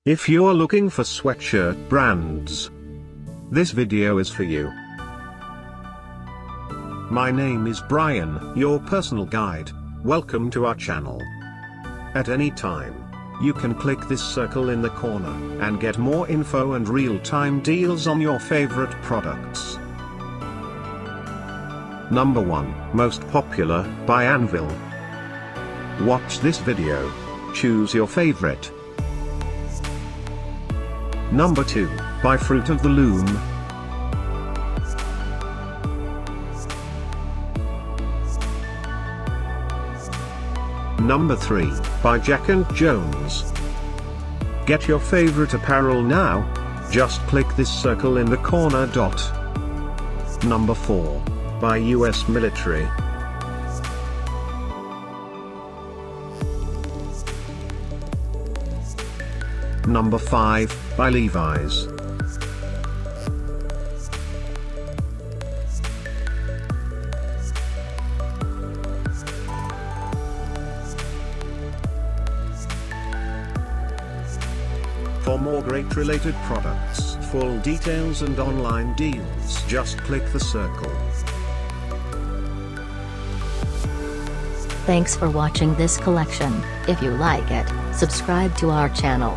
If you're looking for sweatshirt brands, this video is for you. My name is Brian, your personal guide. Welcome to our channel. At any time, you can click this circle in the corner and get more info and real-time deals on your favorite products. Number 1, Most Popular, by Anvil. Watch this video. Choose your favorite. Number 2, by Fruit of the Loom. Number 3, by Jack & Jones. Get your favorite apparel now. Just click this circle in the corner dot. Number 4, by US Military. Number 5, by Levi's. For more great related products, full details and online deals, just click the circle. Thanks for watching this collection. If you like it, subscribe to our channel.